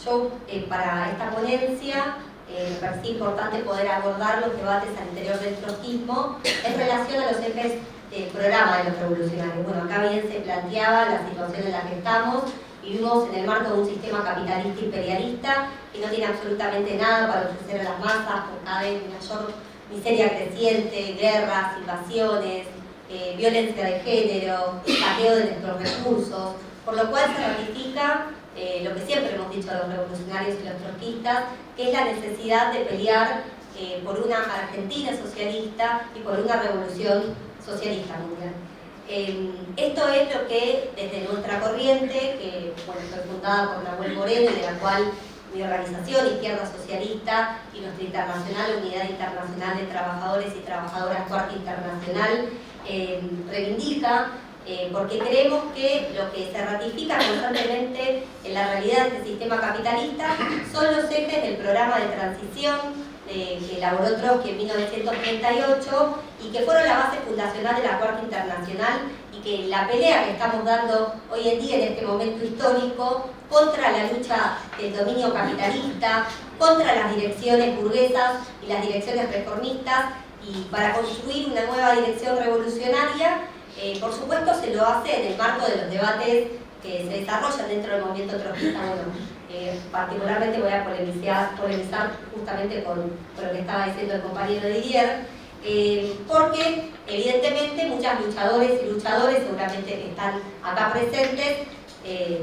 Yo, para esta ponencia, me parecía importante poder abordar los debates al interior del trotskismo en relación a los ejes del programa de los revolucionarios. Bueno, acá bien se planteaba la situación en la que estamos. Vivimos en el marco de un sistema capitalista imperialista que no tiene absolutamente nada para ofrecer a las masas, con cada vez mayor miseria creciente, guerras, invasiones, violencia de género, saqueo de nuestros recursos, por lo cual se ratifica lo que siempre hemos dicho a los revolucionarios y los trotskistas, que es la necesidad de pelear por una Argentina socialista y por una revolución socialista mundial. Esto es lo que desde nuestra corriente, que bueno, fue fundada por Nahuel Moreno y de la cual mi organización Izquierda Socialista y nuestra internacional Unidad Internacional de Trabajadores y Trabajadoras Cuarta Internacional reivindica, porque creemos que lo que se ratifica constantemente en la realidad de este sistema capitalista son los ejes del programa de transición que elaboró Trotsky en 1938 y que fueron la base fundacional de la Cuarta Internacional, y que la pelea que estamos dando hoy en día en este momento histórico contra la lucha del dominio capitalista, contra las direcciones burguesas y las direcciones reformistas, y para construir una nueva dirección revolucionaria, por supuesto se lo hace en el marco de los debates que se desarrollan dentro del movimiento trotskista. Bueno, particularmente voy a polemizar justamente con lo que estaba diciendo el compañero Didier, porque evidentemente muchas luchadores y luchadores, seguramente que están acá presentes,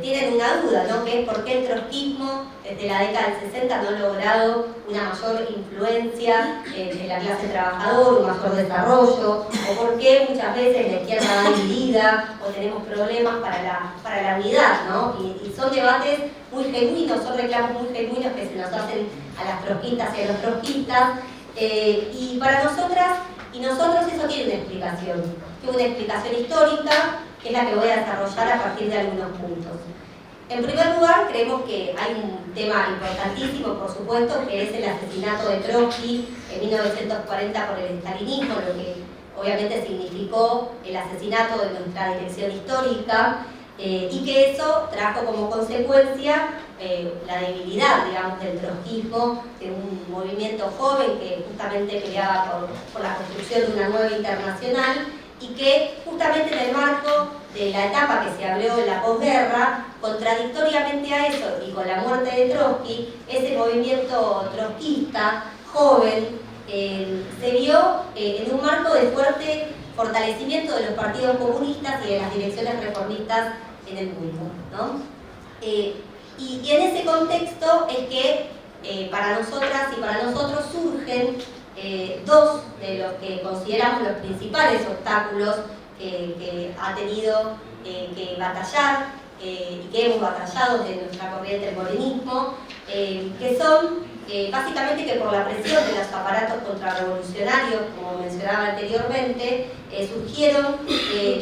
tienen una duda, ¿no? Que es por qué el trotskismo desde la década del 60 no ha logrado una mayor influencia en la clase trabajadora, un mayor desarrollo, o por qué muchas veces la izquierda va dividida o tenemos problemas para la unidad, ¿no? Y son debates muy genuinos, son reclamos muy genuinos que se nos hacen a las trotskistas y a los trotskistas, y para nosotras y nosotros eso tiene una explicación histórica, que es la que voy a desarrollar a partir de algunos puntos. En primer lugar, creemos que hay un tema importantísimo, por supuesto, que es el asesinato de Trotsky en 1940 por el estalinismo, lo que obviamente significó el asesinato de nuestra dirección histórica, y que eso trajo como consecuencia la debilidad, digamos, del trotskismo, de un movimiento joven que justamente peleaba por la construcción de una nueva internacional, y que justamente en el marco de la etapa que se abrió en la posguerra, contradictoriamente a eso y con la muerte de Trotsky, ese movimiento trotskista joven se vio en un marco de fuerte fortalecimiento de los partidos comunistas y de las direcciones reformistas en el mundo, ¿no? Y en ese contexto es que para nosotras y para nosotros surgen dos de los que consideramos los principales obstáculos que ha tenido que batallar y que hemos batallado desde nuestra corriente del morenismo, que son básicamente que por la presión de los aparatos contrarrevolucionarios, como mencionaba anteriormente, surgieron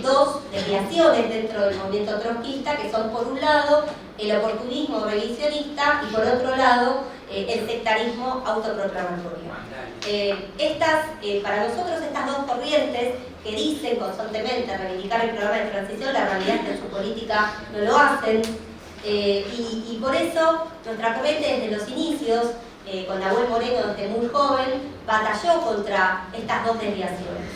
dos desviaciones dentro del movimiento trotskista, que son por un lado el oportunismo revisionista y por otro lado el sectarismo autoproclamatorio. Para nosotros estas dos corrientes que dicen constantemente reivindicar el programa de transición, la realidad es que en su política no lo hacen, y por eso nuestra corriente desde los inicios, con Nahuel Moreno desde muy joven, batalló contra estas dos desviaciones.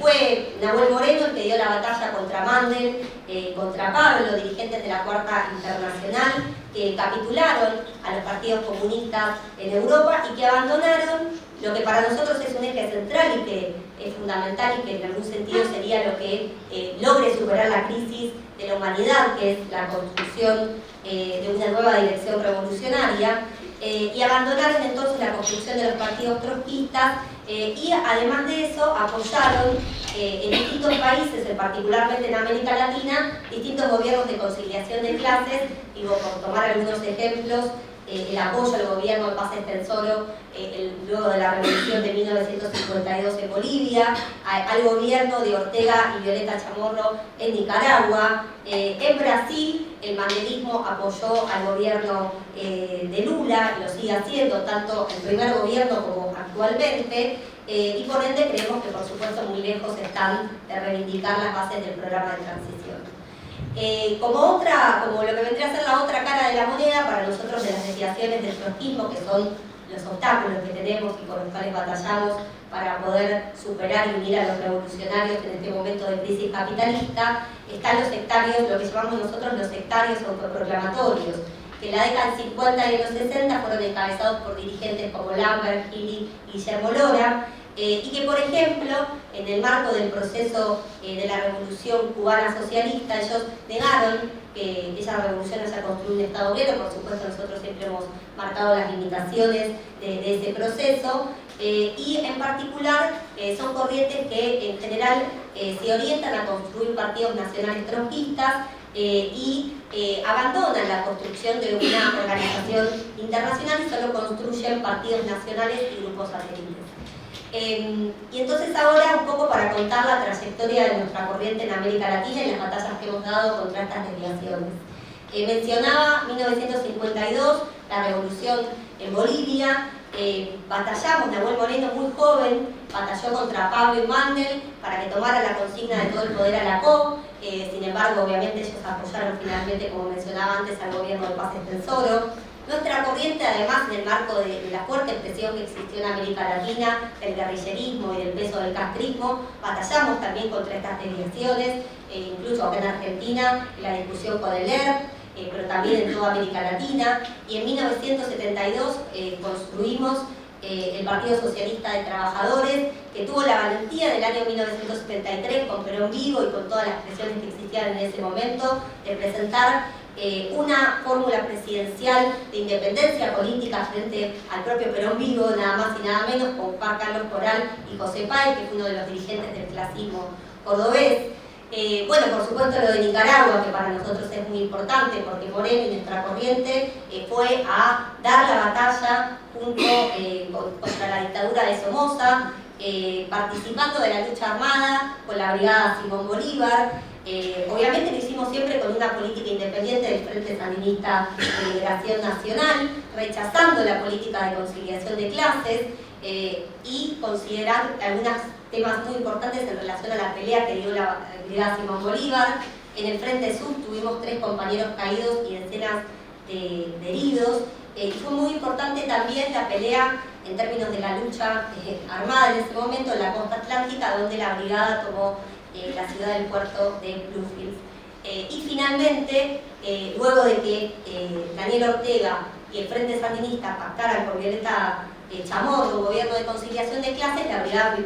Fue Nahuel Moreno el que dio la batalla contra Mandel, contra Pablo, dirigentes de la Cuarta Internacional, que capitularon a los partidos comunistas en Europa y que abandonaron lo que para nosotros es un eje central y que es fundamental y que en algún sentido sería lo que logre superar la crisis de la humanidad, que es la construcción de una nueva dirección revolucionaria, y abandonaron entonces la construcción de los partidos trotskistas, y además de eso apoyaron en distintos países, particularmente en América Latina, distintos gobiernos de conciliación de clases, y por tomar algunos ejemplos, el apoyo al gobierno de Paz Estenssoro luego de la revolución de 1952 en Bolivia, al gobierno de Ortega y Violeta Chamorro en Nicaragua. En Brasil el mandelismo apoyó al gobierno de Lula, y lo sigue haciendo, tanto el primer gobierno como actualmente, y por ende creemos que por supuesto muy lejos están de reivindicar las bases del programa de transición. Como lo que vendría a ser la otra cara de la moneda para nosotros de las desviaciones del trotskismo, que son los obstáculos que tenemos y con los cuales batallamos para poder superar y unir a los revolucionarios en este momento de crisis capitalista, están los sectarios, lo que llamamos nosotros los sectarios autoproclamatorios, que en la década del 50 y en los 60 fueron encabezados por dirigentes como Lambert, Gili y Guillermo Lora, y que, por ejemplo, en el marco del proceso de la Revolución Cubana Socialista, ellos negaron que esa revolución haya construido un Estado obrero. Por supuesto, nosotros siempre hemos marcado las limitaciones de ese proceso, y en particular son corrientes que en general se orientan a construir partidos nacionales trotskistas y abandonan la construcción de una organización internacional y solo construyen partidos nacionales y grupos satélites. Y entonces ahora un poco para contar la trayectoria de nuestra corriente en América Latina y las batallas que hemos dado contra estas desviaciones. Mencionaba 1952, la revolución en Bolivia. Batallamos, Nahuel Moreno, muy joven, batalló contra Pablo y Mandel para que tomara la consigna de todo el poder a la COP. Sin embargo, obviamente ellos apoyaron finalmente, como mencionaba antes, al gobierno de Paz Estenssoro. Nuestra corriente, además, en el marco de la fuerte presión que existió en América Latina, del guerrillerismo y del peso del castrismo, batallamos también contra estas desviaciones, incluso acá en Argentina, en la discusión con el ERP, pero también en toda América Latina. Y en 1972 construimos el Partido Socialista de Trabajadores, que tuvo la valentía del año 1973, con Perón vivo y con todas las presiones que existían en ese momento, de presentar una fórmula presidencial de independencia política frente al propio Perón vivo, nada más y nada menos, con Juan Carlos Corral y José Páez, que fue uno de los dirigentes del clasismo cordobés. Bueno, por supuesto lo de Nicaragua, que para nosotros es muy importante, porque Moreno y nuestra corriente fue a dar la batalla junto contra la dictadura de Somoza, participando de la lucha armada con la brigada Simón Bolívar. Obviamente lo hicimos siempre con una política independiente del Frente Sandinista de Liberación Nacional, rechazando la política de conciliación de clases y considerando algunos temas muy importantes en relación a la pelea que dio la brigada Simón Bolívar. En el Frente Sur tuvimos 3 compañeros caídos y decenas de heridos. Fue muy importante también la pelea en términos de la lucha armada en ese momento en la costa atlántica, donde la brigada tomó la ciudad del puerto de Bluefield. Y finalmente, luego de que Daniel Ortega y el Frente Sandinista pactaran con Violeta Chamorro un gobierno de conciliación de clases, la brigada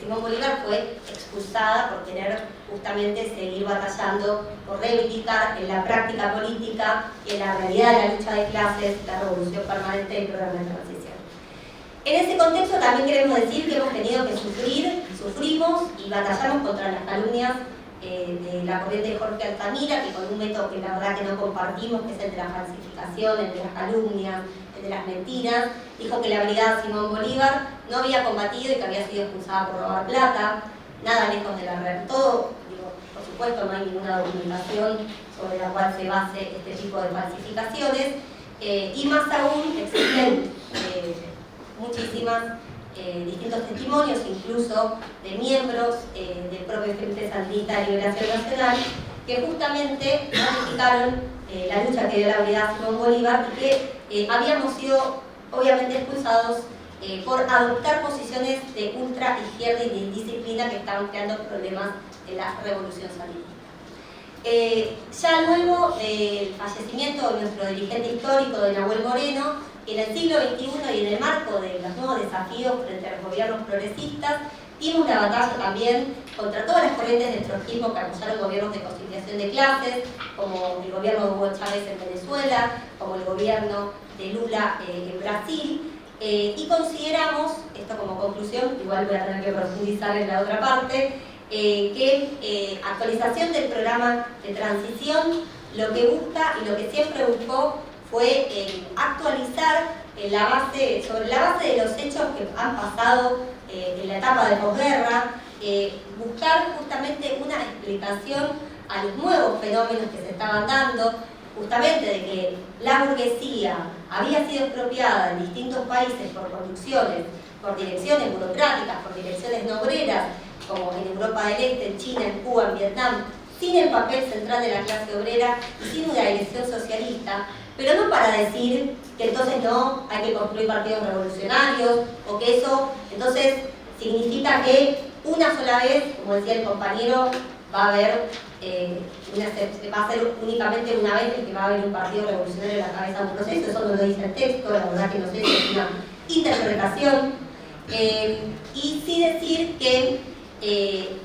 Simón Bolívar fue expulsada por querer justamente seguir batallando, por reivindicar en la práctica política y en la realidad de la lucha de clases la revolución permanente del programa de transición. En ese contexto también queremos decir que hemos tenido que sufrimos y batallamos contra las calumnias de la corriente de Jorge Altamira, que con un método que la verdad que no compartimos, que es el de la falsificación, el de las calumnias, el de las mentiras, dijo que la brigada Simón Bolívar no había combatido y que había sido expulsada por robar plata, nada lejos de la realidad. Todo, por supuesto, no hay ninguna documentación sobre la cual se base este tipo de falsificaciones, y más aún existen muchísimas distintos testimonios, incluso de miembros del propio Frente Sandinista de Liberación Nacional, que justamente ratificaron la lucha que dio la brigada Simón Bolívar y que habíamos sido obviamente expulsados por adoptar posiciones de ultra izquierda y de indisciplina que estaban creando problemas de la revolución sandinista. Ya luego del fallecimiento de nuestro dirigente histórico de Nahuel Moreno, en el siglo XXI y en el marco de los nuevos desafíos frente a los gobiernos progresistas, dimos la batalla también contra todas las corrientes del trotskismo que apoyaron gobiernos de conciliación de clases, como el gobierno de Hugo Chávez en Venezuela, como el gobierno de Lula en Brasil, y consideramos, esto como conclusión, igual voy a tener que profundizar en la otra parte, que actualización del programa de transición lo que busca y lo que siempre buscó fue actualizar sobre la base de los hechos que han pasado en la etapa de posguerra, buscar justamente una explicación a los nuevos fenómenos que se estaban dando, justamente de que la burguesía había sido expropiada en distintos países por conducciones, por direcciones burocráticas, por direcciones no obreras, como en Europa del Este, en China, en Cuba, en Vietnam, sin el papel central de la clase obrera y sin una dirección socialista, pero no para decir que entonces no hay que construir partidos revolucionarios o que eso entonces significa que una sola vez, como decía el compañero, va a haber va a ser únicamente una vez el que va a haber un partido revolucionario en la cabeza de un proceso. Eso no lo dice el texto, la verdad que no sé si es una interpretación. Y sí decir que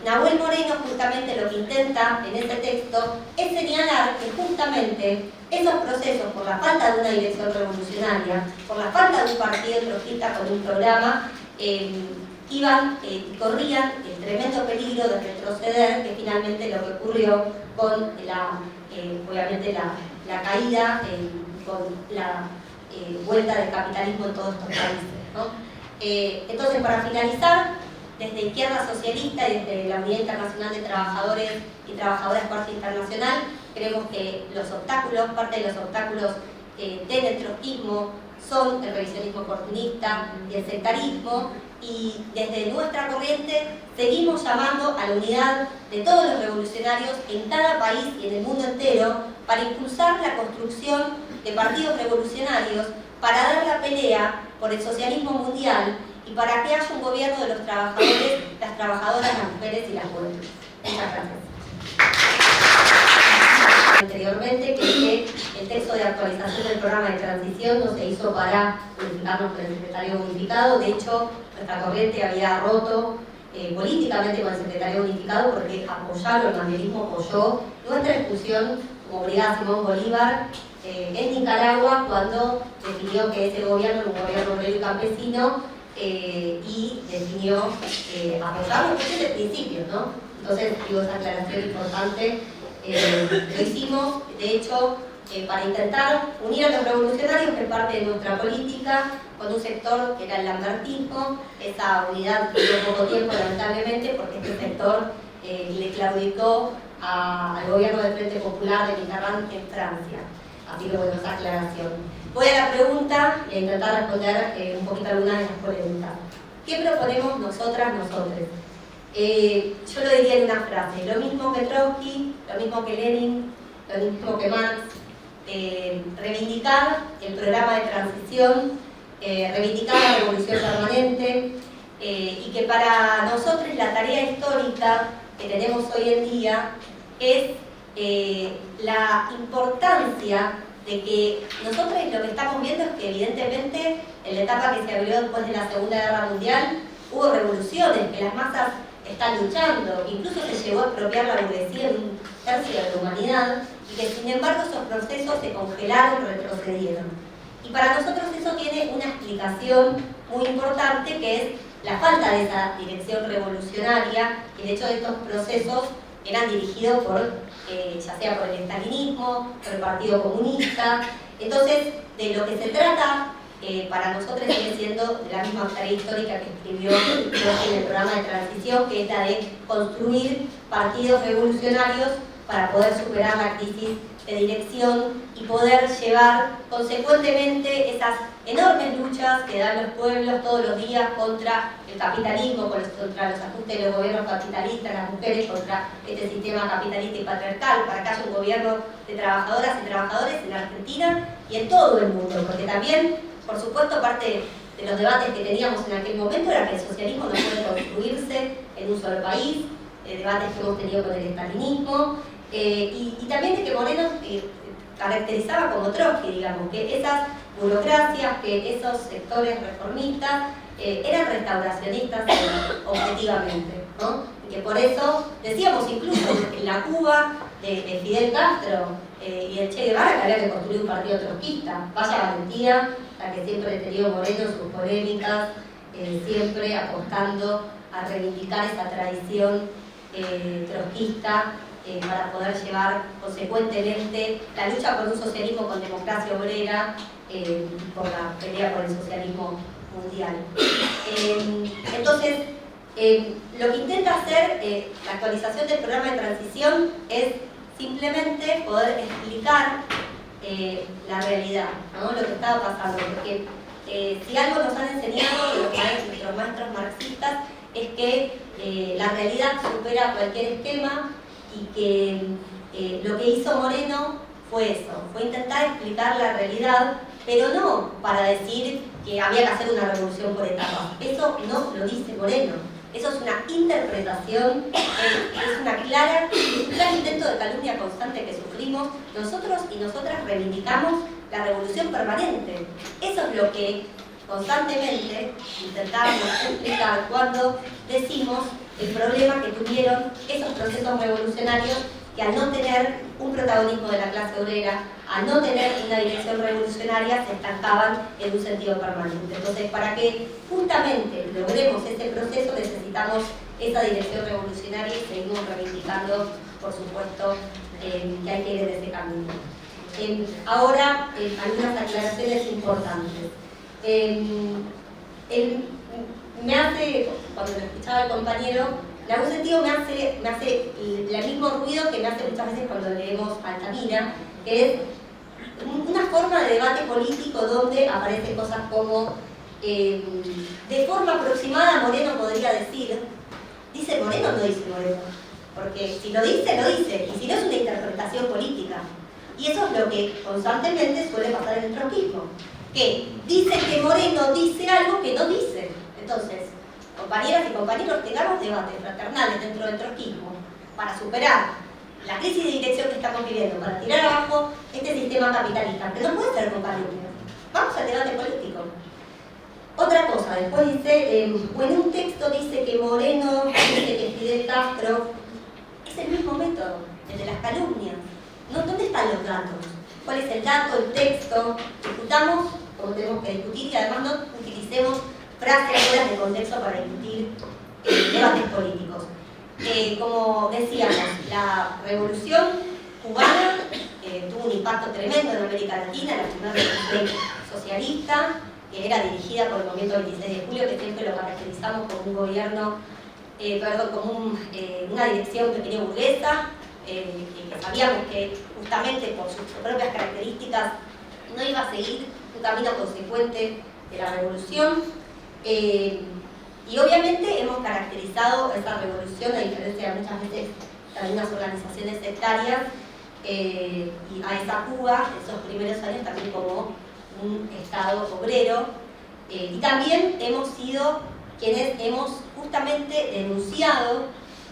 Nahuel Moreno justamente lo que intenta en ese texto es señalar que justamente esos procesos, por la falta de una dirección revolucionaria, por la falta de un partido trotskista con un programa, corrían el tremendo peligro de retroceder, que finalmente lo que ocurrió con obviamente la caída, con la vuelta del capitalismo en todos estos países, ¿no? Entonces, para finalizar, desde Izquierda Socialista y desde la Unidad Internacional de Trabajadores y Trabajadoras Fuerza Internacional, creemos que parte de los obstáculos del trotskismo son el revisionismo oportunista y el sectarismo, y desde nuestra corriente seguimos llamando a la unidad de todos los revolucionarios en cada país y en el mundo entero para impulsar la construcción de partidos revolucionarios, para dar la pelea por el socialismo mundial y para que haya un gobierno de los trabajadores, las trabajadoras, las mujeres y las juventudes. Muchas gracias. Anteriormente, que el texto de actualización del programa de transición no se hizo para unificarnos con el secretario unificado. De hecho, nuestra corriente había roto políticamente con el secretario unificado porque el manierismo apoyó nuestra expulsión como Brigada Simón Bolívar en Nicaragua cuando definió que ese gobierno era un gobierno obrero y campesino y definió apoyar los de principios, ¿no? Entonces, digo, esa aclaración importante. Lo hicimos, de hecho, para intentar unir a los revolucionarios, que es parte de nuestra política, con un sector que era el lambertismo. Esa unidad duró poco tiempo, lamentablemente, porque este sector le claudicó al gobierno del Frente Popular de Mitterrand en Francia. Así que bueno, esa aclaración. Voy a la pregunta e intentar responder un poquito algunas de las polémicas. ¿Qué proponemos nosotras, nosotres? Yo lo diría en una frase: lo mismo que Trotsky, lo mismo que Lenin, lo mismo que Marx. Reivindicar el programa de transición, reivindicar la revolución permanente, y que para nosotros la tarea histórica que tenemos hoy en día es la importancia de que nosotros lo que estamos viendo es que evidentemente en la etapa que se abrió después de la Segunda Guerra Mundial hubo revoluciones, que las masas están luchando, incluso se llegó a expropiar la burguesía en un tercio de la humanidad, y que sin embargo esos procesos se congelaron, retrocedieron. Y para nosotros eso tiene una explicación muy importante, que es la falta de esa dirección revolucionaria. El hecho de estos procesos eran dirigidos por, ya sea por el estalinismo, por el Partido Comunista. Entonces, de lo que se trata para nosotros sigue siendo la misma tarea histórica que escribió en el programa de transición, que es la de construir partidos revolucionarios para poder superar la crisis de dirección y poder llevar consecuentemente esas enormes luchas que dan los pueblos todos los días contra el capitalismo, contra los ajustes de los gobiernos capitalistas, las mujeres, contra este sistema capitalista y patriarcal, para que haya un gobierno de trabajadoras y trabajadores en Argentina y en todo el mundo, porque también, por supuesto, parte de los debates que teníamos en aquel momento era que el socialismo no puede construirse en un solo país, debates que hemos tenido con el estalinismo, y también de que Moreno caracterizaba como Trotsky, digamos, que esas burocracias, que esos sectores reformistas eran restauracionistas objetivamente, ¿no? Y que por eso decíamos incluso en la Cuba de Fidel Castro y el Che Guevara que había que construir un partido trotskista. Vaya valentía la que siempre ha tenido Moreno en sus polémicas, siempre apostando a reivindicar esa tradición trotskista, para poder llevar consecuentemente la lucha por un socialismo con democracia obrera, por la pelea por el socialismo mundial. Entonces, lo que intenta hacer la actualización del programa de transición es simplemente poder explicar la realidad, ¿no? Lo que estaba pasando, porque si algo nos han enseñado nuestros maestros marxistas es que la realidad supera cualquier esquema, y que lo que hizo Moreno fue eso, fue intentar explicar la realidad, pero no para decir que había que hacer una revolución por etapas. Eso no lo dice Moreno. Eso es una interpretación, es un claro intento de calumnia constante que sufrimos. Nosotros y nosotras reivindicamos la revolución permanente. Eso es lo que constantemente intentamos explicar cuando decimos el problema que tuvieron esos procesos revolucionarios que al no tener un protagonismo de la clase obrera, al no tener una dirección revolucionaria, se estancaban en un sentido permanente. Entonces, para que justamente logremos ese proceso, necesitamos esa dirección revolucionaria y seguimos reivindicando, por supuesto, que hay que ir en ese camino. Ahora, algunas aclaraciones importantes. Me hace, cuando lo escuchaba el compañero, en algún sentido me hace el mismo ruido que me hace muchas veces cuando leemos Altamira, que es una forma de debate político donde aparecen cosas como de forma aproximada Moreno podría decir, ¿dice Moreno o no dice Moreno? Porque si lo dice, lo dice, y si no es una interpretación política. Y eso es lo que constantemente suele pasar en el trotskismo, que dice que Moreno dice algo que no dice. Entonces, compañeras y compañeros, tengamos debates fraternales dentro del trotskismo para superar la crisis de dirección que estamos viviendo, para tirar abajo este sistema capitalista, que no puede ser con calumnias. Vamos al debate político. Otra cosa, después dice, en un texto dice que Moreno, dice que Fidel Castro, es el mismo método, el de las calumnias. ¿No? ¿Dónde están los datos? ¿Cuál es el dato, el texto? Discutamos como tenemos que discutir y además no utilicemos frases fuera de contexto para discutir debates políticos. Como decíamos, la revolución cubana tuvo un impacto tremendo en América Latina, la primera revolución socialista, que era dirigida por el movimiento 26 de julio, que siempre lo caracterizamos como un gobierno, como una dirección pequeño burguesa, que sabíamos que justamente por sus propias características no iba a seguir un camino consecuente de la revolución. Y obviamente hemos caracterizado esa revolución, a diferencia de muchas veces de algunas organizaciones sectarias, y a esa Cuba, esos primeros años, también como un Estado obrero. Y también hemos sido quienes hemos justamente denunciado,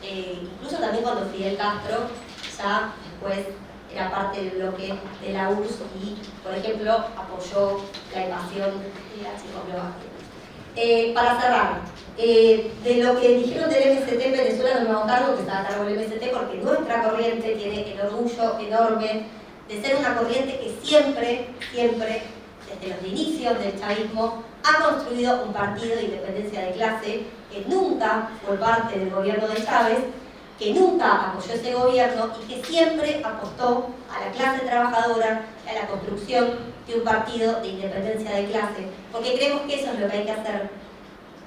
incluso también cuando Fidel Castro ya después era parte del bloque de la URSS y, por ejemplo, apoyó la invasión de la Checoslovaquia. Para cerrar, de lo que dijeron del MST en Venezuela no me hago cargo, que estaba a cargo del MST, porque nuestra corriente tiene el orgullo enorme de ser una corriente que siempre, desde los inicios del chavismo, ha construido un partido de independencia de clase que nunca fue parte del gobierno de Chávez, que nunca apoyó ese gobierno y que siempre apostó a la clase trabajadora, a la construcción de un partido de independencia de clase, porque creemos que eso es lo que hay que hacer.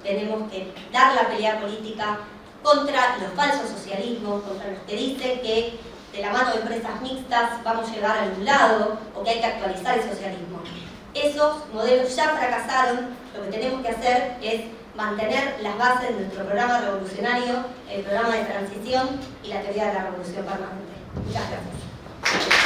Tenemos que dar la pelea política contra los falsos socialismos, contra los que dicen que de la mano de empresas mixtas vamos a llegar a algún lado o que hay que actualizar el socialismo. Esos modelos ya fracasaron, lo que tenemos que hacer es mantener las bases de nuestro programa revolucionario, el programa de transición y la teoría de la revolución permanente. Muchas gracias.